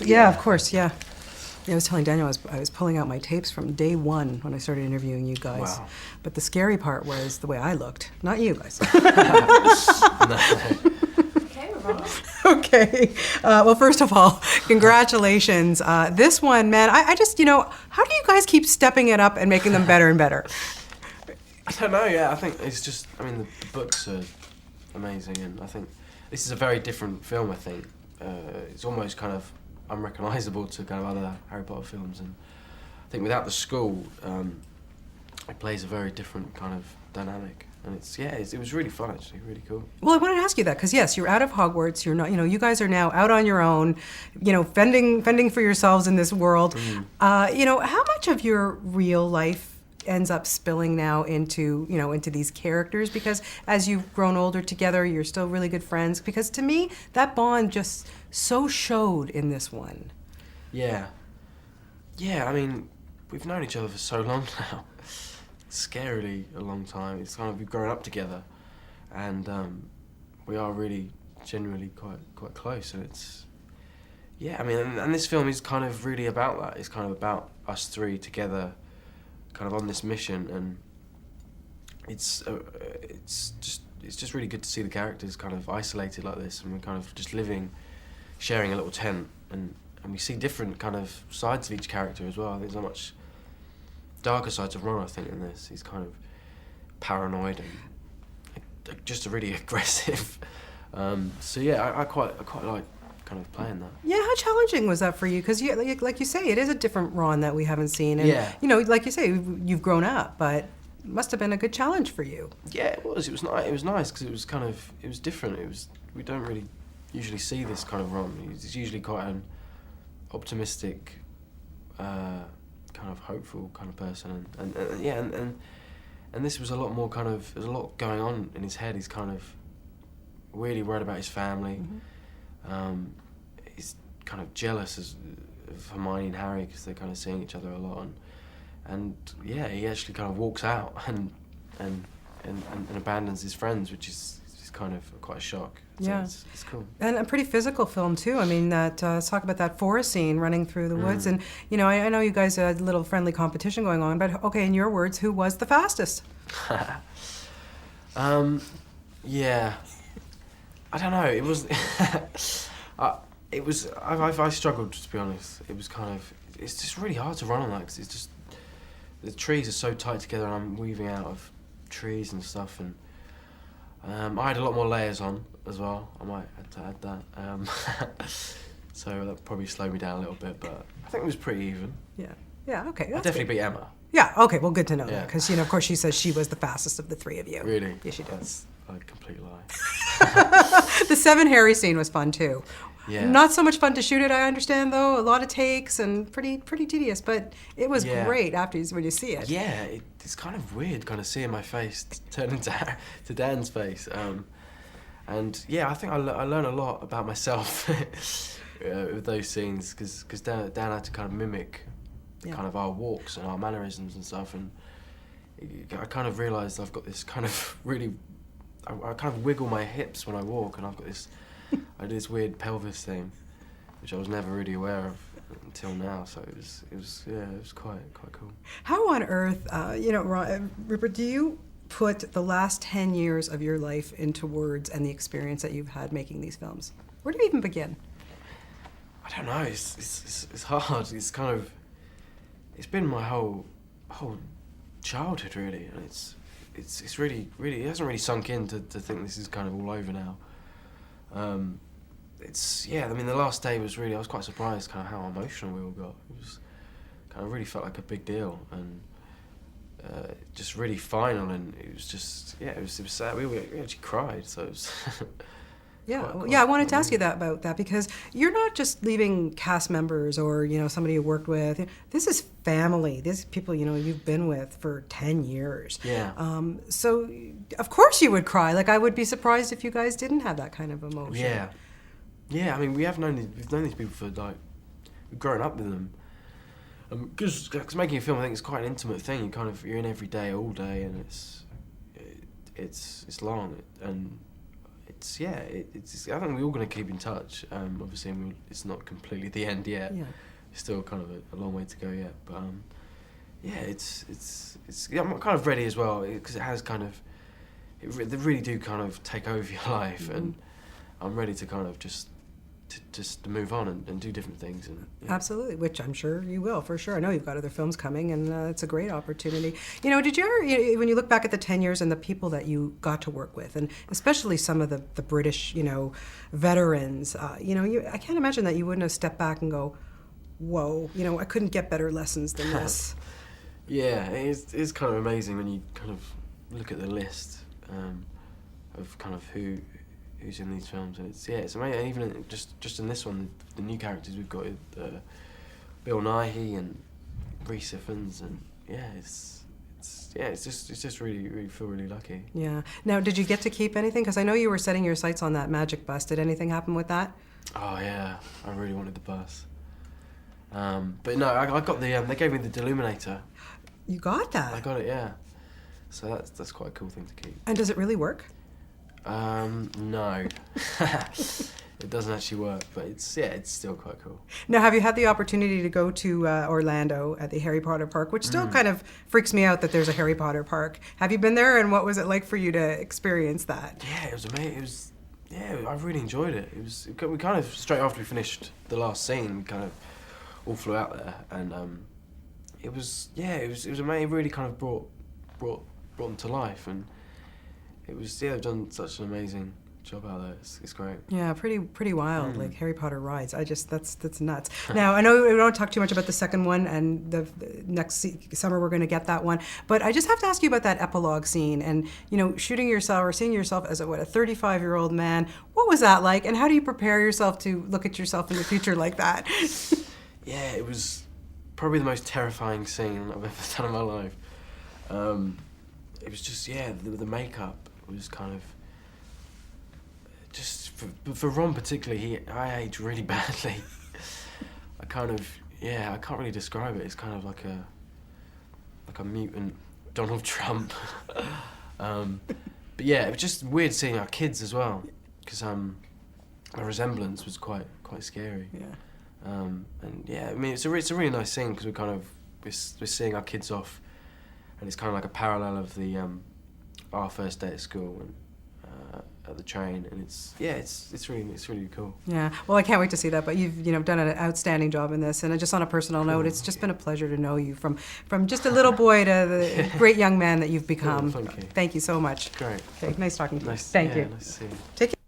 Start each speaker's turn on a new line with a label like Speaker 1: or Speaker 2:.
Speaker 1: Yeah, of course, yeah. Yeah, I was telling Daniel I was pulling out my tapes from day one when I started interviewing you guys.
Speaker 2: Wow.
Speaker 1: But the scary part was the way I looked, not you guys.
Speaker 3: Okay, we're rolling.
Speaker 1: Okay. Well, first of all, congratulations. This one, man, I just, how do you guys keep stepping it up and making them better and better?
Speaker 2: I don't know, yeah, I think it's just, the books are amazing, and I think this is a very different film, I think. It's almost kind of unrecognisable to kind of other Harry Potter films, and I think without the school, it plays a very different kind of dynamic. And it was really fun, actually, really cool.
Speaker 1: Well, I wanted to ask you that, because yes, you're out of Hogwarts, you're not, you guys are now out on your own, fending for yourselves in this world. How much of your real life ends up spilling now into these characters? Because as you've grown older together, you're still really good friends. Because to me, that bond just so showed in this one.
Speaker 2: Yeah. Yeah, we've known each other for so long now. Scarily a long time. It's kind of, we've grown up together, and we are really genuinely quite close, and it's, and this film is kind of really about that. It's kind of about us three together, kind of on this mission, and it's just really good to see the characters kind of isolated like this, and we're kind of just sharing a little tent, and we see different kind of sides of each character as well. There's so much darker sides of Ron, I think, in this. He's kind of paranoid and just a really aggressive. I quite like kind of playing that.
Speaker 1: Yeah, how challenging was that for you? Because like you say, it is a different Ron that we haven't seen, and like you say, you've grown up, but it must have been a good challenge for you.
Speaker 2: Yeah, it was. It was nice. It was nice because it was different. We don't really usually see this kind of Ron. He's usually quite an optimistic, kind of hopeful kind of person, and this was a lot more kind of, there's a lot going on in his head. He's kind of really worried about his family. Mm-hmm. He's kind of jealous of Hermione and Harry because they're kind of seeing each other a lot, and he actually kind of walks out and abandons his friends, which is kind of quite a shock. So
Speaker 1: yeah,
Speaker 2: it's cool.
Speaker 1: And a pretty physical film too. Let's talk about that forest scene running through the woods, and I know you guys had a little friendly competition going on, but okay, in your words, who was the fastest?
Speaker 2: Yeah, I don't know. It was, I struggled, to be honest. It was kind of, it's just really hard to run on that because it's just, the trees are so tight together, and I'm weaving out of trees and stuff, and I had a lot more layers on as well. I might have to add that. So that probably slowed me down a little bit, but I think it was pretty even.
Speaker 1: Yeah, okay.
Speaker 2: I definitely beat Emma.
Speaker 1: Yeah, okay, well, good to know that, because, of course, she says she was the fastest of the three of you.
Speaker 2: Really?
Speaker 1: Yeah, she does.
Speaker 2: That's a complete lie.
Speaker 1: The 7 Harry scene was fun, too.
Speaker 2: Yeah.
Speaker 1: Not so much fun to shoot it, I understand, though. A lot of takes and pretty tedious, but it was great when you see it.
Speaker 2: Yeah, it's kind of weird kind of seeing my face turn into Dan's face. And yeah, I think I learned a lot about myself with those scenes, because Dan had to kind of mimic kind of our walks and our mannerisms and stuff, and I kind of realised I've got this kind of really, I kind of wiggle my hips when I walk, and I've got this, I do this weird pelvis thing, which I was never really aware of until now. So it was quite cool.
Speaker 1: How on earth, Rupert, do you put the last 10 years of your life into words and the experience that you've had making these films? Where do you even begin?
Speaker 2: I don't know. It's hard. It's kind of, it's been my whole childhood really, and it's really it hasn't really sunk in to think this is kind of all over now. The last day was really, I was quite surprised kind of how emotional we all got. It was kind of really felt like a big deal, and just really final, and it was just, it was sad. We actually cried, so it was
Speaker 1: I wanted to ask you about that, because you're not just leaving cast members or somebody you worked with. This is family. These people you've been with for 10 years.
Speaker 2: Yeah.
Speaker 1: So of course you would cry. Like, I would be surprised if you guys didn't have that kind of emotion.
Speaker 2: Yeah. Yeah. we've known these people for, like, we've grown up with them. Because making a film, I think, is quite an intimate thing. You're in every day, all day, and it's long, and it's. I think we're all going to keep in touch. Obviously, it's not completely the end yet.
Speaker 1: Yeah.
Speaker 2: It's still kind of a long way to go yet. But yeah, I'm kind of ready as well because it has kind of. They really do kind of take over your life, and I'm ready to kind of just move on and do different things. And
Speaker 1: Absolutely, which I'm sure you will, for sure. I know you've got other films coming, and it's a great opportunity. You know, did you ever, when you look back at the 10 years and the people that you got to work with, and especially some of the British, veterans, I can't imagine that you wouldn't have stepped back and go, whoa, I couldn't get better lessons than this.
Speaker 2: Yeah, it's kind of amazing when you kind of look at the list of kind of who's in these films, and it's amazing. And even just in this one, the new characters we've got, Bill Nighy and Rhys Ifans, and it's just really feel really lucky.
Speaker 1: Yeah. Now, did you get to keep anything? Because I know you were setting your sights on that magic bus. Did anything happen with that?
Speaker 2: Oh yeah, I really wanted the bus. But no, I got the. They gave me the Deluminator.
Speaker 1: You got that?
Speaker 2: I got it, yeah. So that's quite a cool thing to keep.
Speaker 1: And does it really work?
Speaker 2: No. It doesn't actually work, but it's still quite cool.
Speaker 1: Now, have you had the opportunity to go to Orlando at the Harry Potter park, which still kind of freaks me out that there's a Harry Potter park. Have you been there, and what was it like for you to experience that?
Speaker 2: Yeah, it was amazing. I really enjoyed it. We kind of, straight after we finished the last scene, we kind of all flew out there, and it was amazing. It really kind of brought them to life, and it was, they've done such an amazing job out there. It's great.
Speaker 1: Yeah, pretty wild, like Harry Potter rides. That's nuts. Now, I know we don't talk too much about the second one, and the next summer we're going to get that one, but I just have to ask you about that epilogue scene, and shooting yourself or seeing yourself as a 35-year-old man. What was that like, and how do you prepare yourself to look at yourself in the future like that?
Speaker 2: Yeah, it was probably the most terrifying scene I've ever done in my life. It was just, the makeup was kind of, just for Ron particularly, I aged really badly. I can't really describe it. It's kind of like a mutant Donald Trump. But yeah, it was just weird seeing our kids as well, because our resemblance was quite scary.
Speaker 1: Yeah.
Speaker 2: And yeah, I mean, it's a really nice scene because we're seeing our kids off, and it's kind of like a parallel of the our first day at school and at the train, and it's really cool.
Speaker 1: Yeah, well, I can't wait to see that. But you've done an outstanding job in this, and just on a personal note, it's just been a pleasure to know you from just a little boy to the great young man that you've become.
Speaker 2: Thank you.
Speaker 1: Thank you so much.
Speaker 2: Great.
Speaker 1: Okay, nice talking to you.
Speaker 2: Nice.
Speaker 1: Thank you.
Speaker 2: Nice to see you.
Speaker 1: Take care.